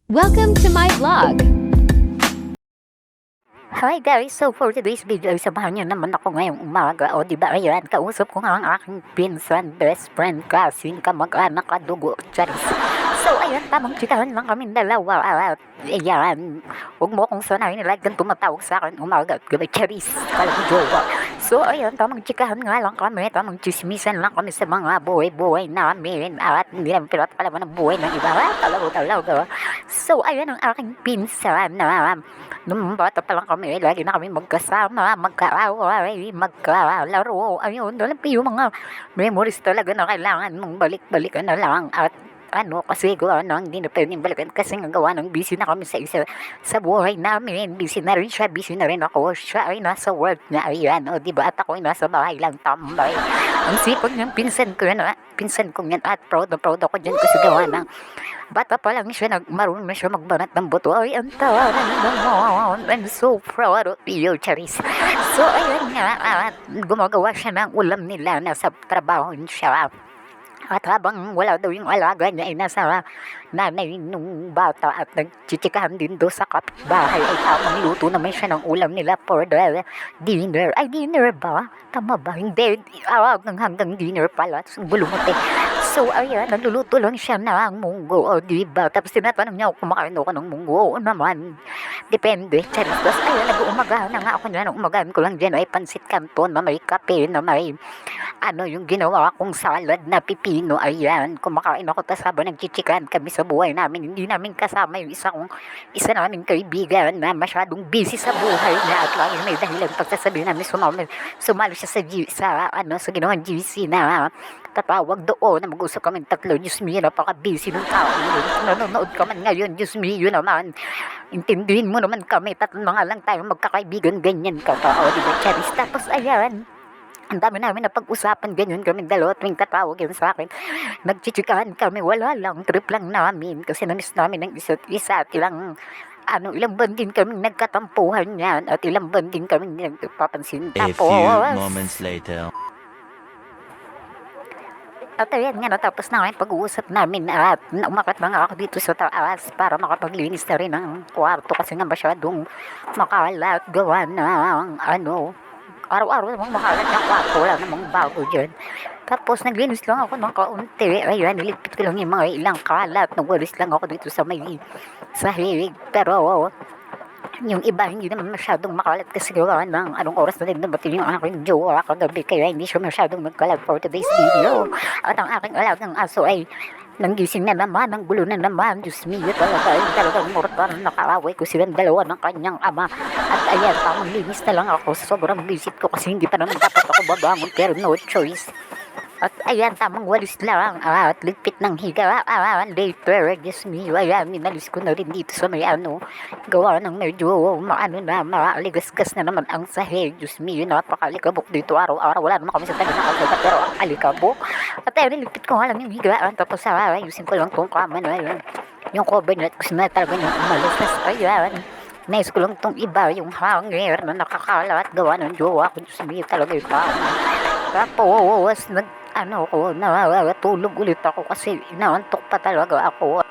Welcome to my vlog. Hi guys! So for today's video, samahan niyo naman ako ngayong umaga. O diba ayan, kausap ko nga ang aking pinsan, best friend, cousin, kamag-anak, kadugo, charis. So ayan, tamang chikahan lang kami dalawa. Ayan, huwag mo akong sanayin like gan tumatawag sa akin umaga at gabi, charis. Kala ko jowa. So ayan, tamang chikahan nga lang kami, tamang chismisan lang kami sa mga buhay-buhay namin. At hindi namin pinapalaman ng buhay ng iba. Talaga. So ayan ang aking pinsan na nung bata pa lang kami, lagi na kami magkasama, magkaaway, magkalaro. Ayun, alam po yung mga memories talaga na kailangan mong balik-balikan na lang. At kasi gawa na hindi na pwedeng balikan kasi nga gawa ng busy na kami sa buhay namin. Busy na rin siya, busy na rin ako. Siya ay nasa work na, ayan. O diba, at ako ay nasa bahay lang tambay. Ang sipag ng pinsan ko yan, pinsan ko yan. At proud ako dyan kasi gawa ng bata pa lang siya, marunong na siya magbanat ng buto. Ay, ang tawa naman. I'm so proud of you, Charis. So, ayun nga, gumagawa siya ng ulam nila, nasa trabaho siya. At habang wala daw yung alaga niya ay nasa nanay nung bata at nagchichikahan din doon sa kapitbahay ay tamang luto naman siya ng ulam nila for the dinner. Ay, dinner ba? Tama ba? Hindi. Hanggang dinner pala. Bulungot eh. So, ayan, nagluluto lang siya ng munggo, o diba? Tapos tinatanong niya ako kumakain ako ng munggo. Oo naman. Depende. Charis. Tapos, ayan, nag-uumagahan na nga ako niya. Umagahan ko lang dyan ay pansit canton na may kape, na may yung ginawa kong salad na pipino. Ayan, kumakain ako. Tapos habang nagchichikan kami sa buhay namin, hindi namin kasama yung isa namin kaibigan na masyadong busy sa buhay niya at lagi may dahilan pagsasabi namin sumali siya sa ginawang GC na tatawag doon na mag-usap kami tatlo. Diyos me, napaka-busy ng tao yun. Nanonood ka man ngayon, Diyos me, yun naman. Intindihin mo naman kami, tatlo na nga lang tayo magkakaibigan, ganyan ka pa. O, diba, Charis? Tapos, ayan, ang dami namin na pag-usapan, ganyan kami dalawa tuwing tatawag yun sa akin. Nagchichikahan kami, wala lang, trip lang namin kasi namiss namin ng isa't isa at ilang buwan din kami nagkatampuhan yan at ilang buwan din kami nagpapansin. A few moments later. At ayan nga, natapos na ngayon pag-uusap namin at umakat na nga ako dito sa taas para makapaglinis na rin ng kwarto kasi nga masyadong makalat gawa ng araw-araw namang makalat ng kwarto, wala namang bago dyan. Tapos naglinis lang ako ng kaunti, ayan, nilipit ko lang yung mga ilang kalat, nagwalis lang ako dito sa may sahig, pero yung iba hindi naman masyadong makalat kasi gawa ng anong oras na din nabatin yung aking jowa kagabi kaya hindi siya masyadong nagkalat for today's video. At ang aking alagang aso ay nanggising na naman, ang gulo na naman. Diyos me, talagang mortal nakaaway ko silang dalawa ng kanyang ama. At ayan, tamang linis na lang ako sa sobrang visit ko kasi hindi pa naman dapat ako babangon pero no choice. At ayan, tamang walis lang at ligpit ng higa. Later, Diyos me, ayan, minalis ko na rin dito sa may gawa ng medyo maaligasgas na naman ang sahig. Diyos me, napakalikabok dito araw-araw. Wala naman kami sa tabi ng kalsada pero ang alikabok. At ayan, ligpit ko nga lang yung higaan. Tapos ayusin ko lang tong kama na yun. Yung cover na gusto na talaga yung umalis. Tapos ayan, nais ko lang tong iba, yung hanger na nakakalat gawa ng jowa ko. Diyos me, talaga yung tao. Tapos tulog ulit ako kasi inaantok pa talaga ako.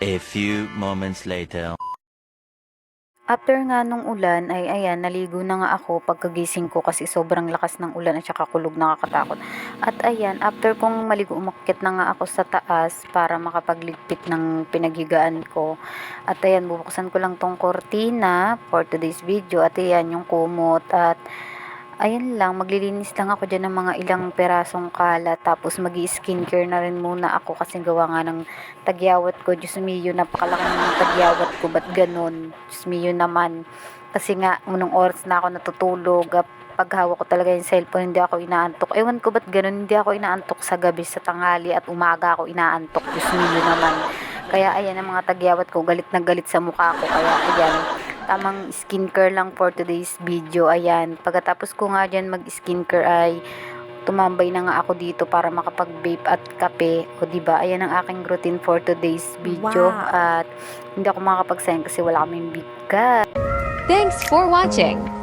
A few moments later. After nga nung ulan ay ayan, naligo na nga ako pagkagising ko kasi sobrang lakas ng ulan at saka kulog, nakakatakot. At ayan, after kong maligo, umakyat na nga ako sa taas para makapagligpit ng pinaghigaan ko. At ayan, bubuksan ko lang tong kortina for today's video. At ayan, yung kumot at ayun lang, maglilinis lang ako dyan ng mga ilang perasong kalat. Tapos skincare na rin muna ako kasi gawa nga ng tagyawat ko. Diyos mio, napakalaki ng tagyawat ko. Ba't ganun? Diyos mio naman. Kasi nga, unang oras na ako natutulog. Pag hawak ko talaga yung cellphone, hindi ako inaantok. Ewan ko ba't ganun, hindi ako inaantok sa gabi, sa tanghali at umaga ako inaantok. Diyos mio naman. Kaya ayan, ang mga tagyawat ko, galit na galit sa mukha ko. Kaya ayan, tamang skincare lang for today's video. Ayan, pagkatapos ko nga dyan mag-skincare ay tumambay na nga ako dito para makapag-vape at kape. O diba, ayan ang aking routine for today's video. Wow. At hindi ako makakapag-send kasi wala kaming bigas. Thanks for watching.